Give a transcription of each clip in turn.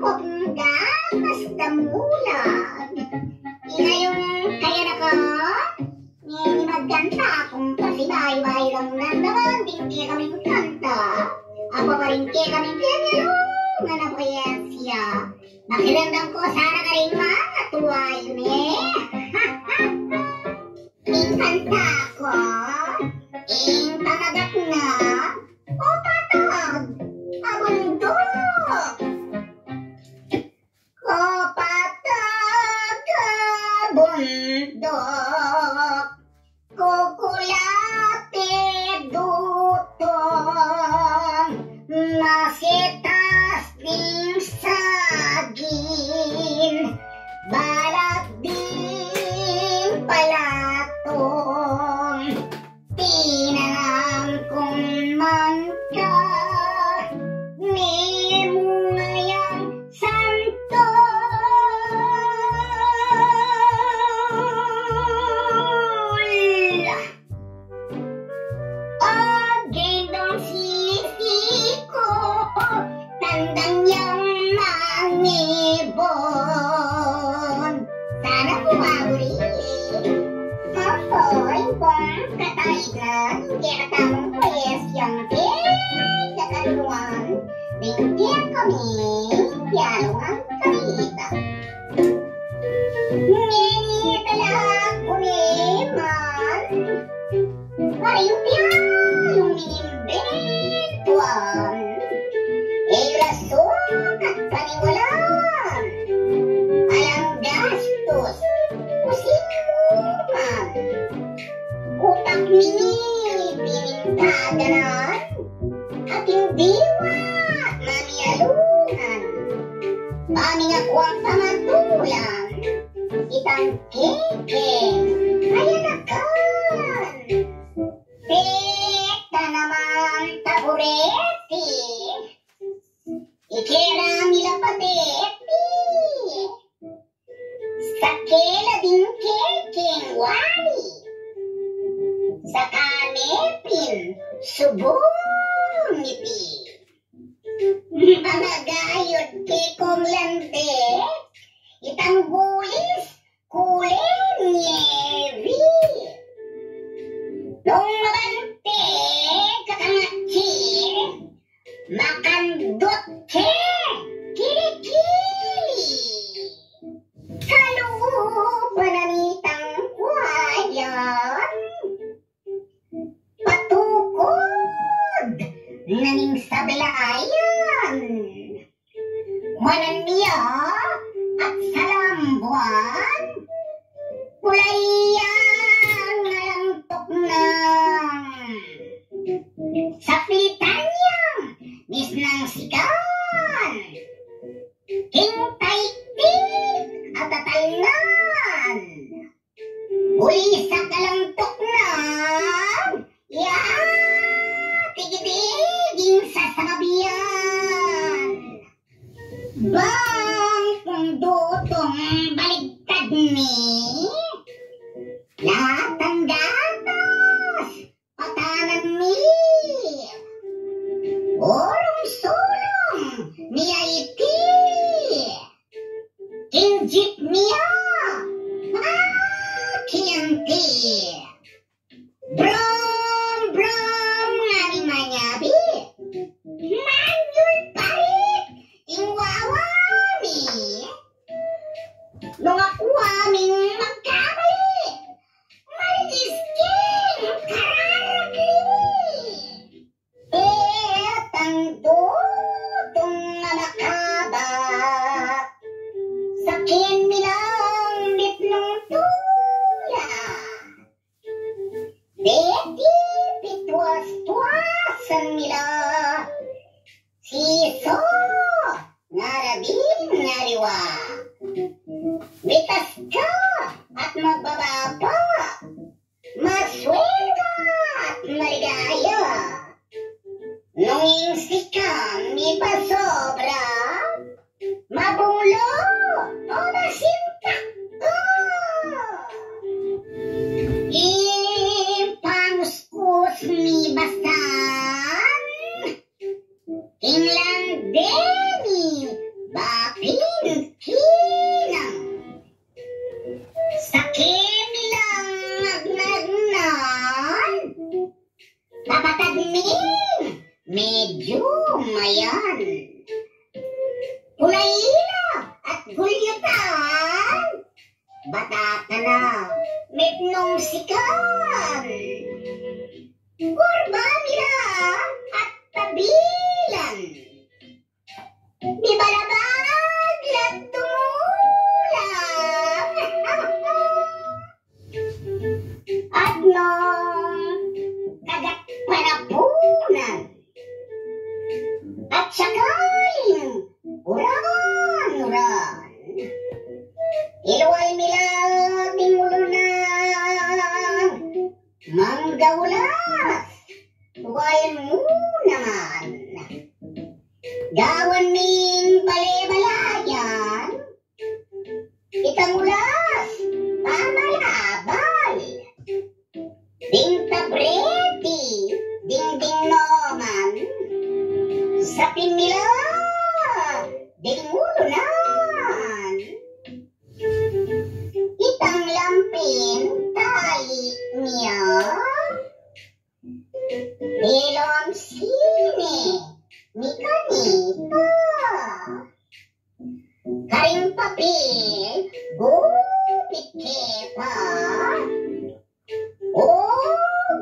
popda basta mulag. Inayong kaya na ka, ni magkanta kung pasibay-bay lang nandaman, di kami kanta. Apa pa rin kami kaya nga na presya. Nakilandang ko sana ka rin matuway me. Ing kanta ko, ing tamagat na, o patag, abundok. O patag, abundok, kukulate dutong, masitas ding saging, balat ding palatong, tinanang kong mangka, ni mungayang santol. Gendong sisi ko, tandang yang mangibon. Sana bumabuli. Mapoy kong kataigan, hindi katamang presyong pinagkaluan. Bigyan kami, pialungan kamita. Nginita lang kumiman, pariyong yung minimbentuan, ay rason at paniwalaan, alang gastos, usimuman, utak mini, pinintaganan, at hindi mamialunan, aming ako ang pamatulan, itang kekeng, ayanakan. Teka naman tabureti, ikera milapateti, sakela din kekeng wali, sa kanepin subong ngipi, mga gayod kekong lante, itang bulis kulen nyevi. Nung mabante kakangachi, makandot ke kilikili. Pananitang kwayan, patukod naning sablayan. Wanan niya at salambuan, kulayan ngalantok na. Sa pitanya, mis ng sikan, hintay-tik at tatalnan. Uli sa kalantok na, tigibiging sa sakabiyan. Bang kung dutong baligtad ni, lahat ang gatas, patanan mi. Orong-solong niya iti, kinjit niya, kiyanti. Brom nga ni manyabi, manjul parit, ingwawami. Nung ako aming magka metnong sikan. Kurbamila at tabilan. Di balabag lat tumulang. At nung kagat panapunan. At sakaling uran-uran. Iluwal mila tingulunan. Manggaulas. Huwayan mo naman. Gawan ming balibalayan. Itangulas. Pamalabal. Ding tabreti. Ding noman. Sa pinila. Ding ulunan. Itang lampin. Tali niya. Ilom sini. Mikanita. Karing papel. Gupit kepa.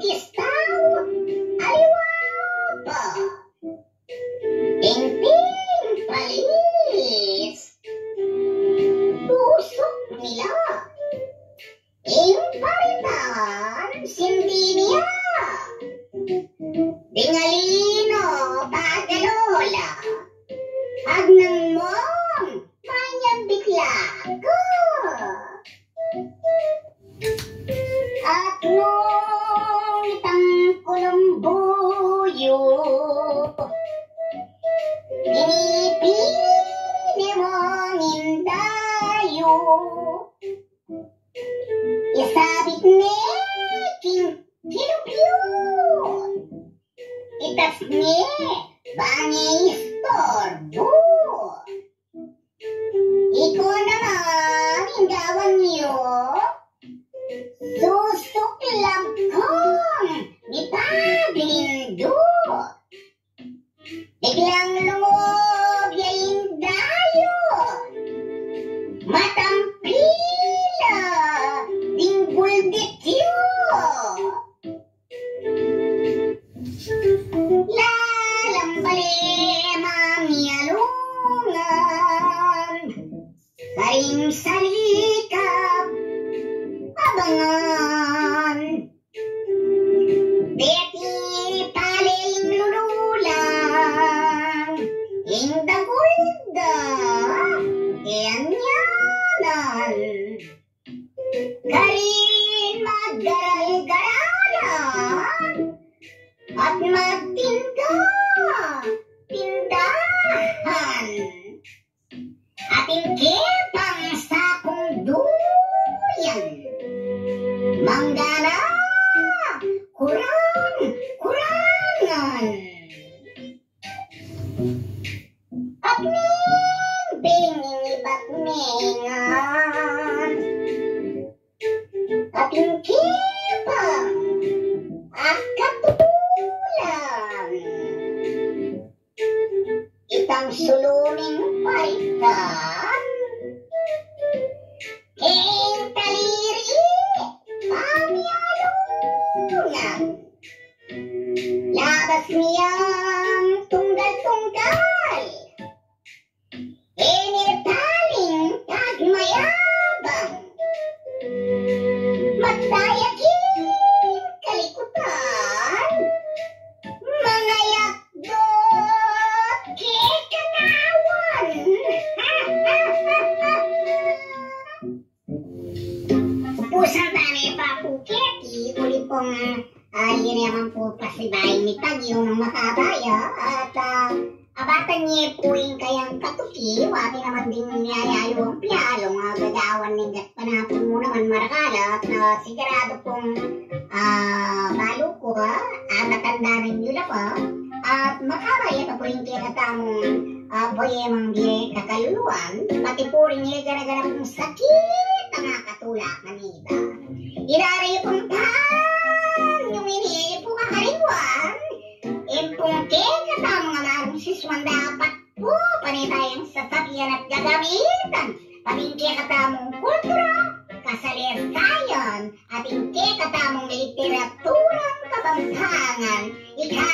Gistaw. Aliwapa. Ting-ting palis. Tusok nila. Paritan. Sindi niya. Dingalino, pagalola. Agnang mong, manyang bigla ko. At nung itang kulumbuyo, pinipili mong indayo. Isabit neking kilupyot. Itas ne, bangi istorbo. Iko naman, indawan niyo. Susuklam kong ipaglindo. Biglang lumuog yain dayo. Matampila, dinggul dityo. Lalambali mamiyalungan. Karing salikap, abangan. Beti paling lululang. Ingda-gulda, ianyanan. Karin magdaral-garalan. At magtinda, tindahan. Ating kepang sakong duyan. Manggana, kurangan. At nimbing iba't mengan. Ating kepang akatulan. Itang suluming paritan. King taliri, pamiyalungan. Labas niyang tunggal-tunggal. Inirtaling tagmayabang. Magdayakin kalikutan. Mga yakdot kikanawan. Pusang tani pa puketi. Uli pong yun naman po pasibayin ni Tagyo ng makabaya. At abatan niya po yung kayang katuki. Wati naman din niyayayo ang piyalong. Gagawan ningat panapon mo naman marakala. At sigurado pong balo ko matanda rin yun pa. At makabaya pa po yung kinatamong poyemang di kakaluluan. Pati po rin niya gara-gara pong sakit ang nakatulak na nida. Ilaray pong yung inihi po kakaliwan. Impong kekata mga marong siswan dapat po panitayang sasakyan at gagamitan. Pating kekata mong kultura, kasalirtayon, at ingke katamong literaturang kabanghangan, ika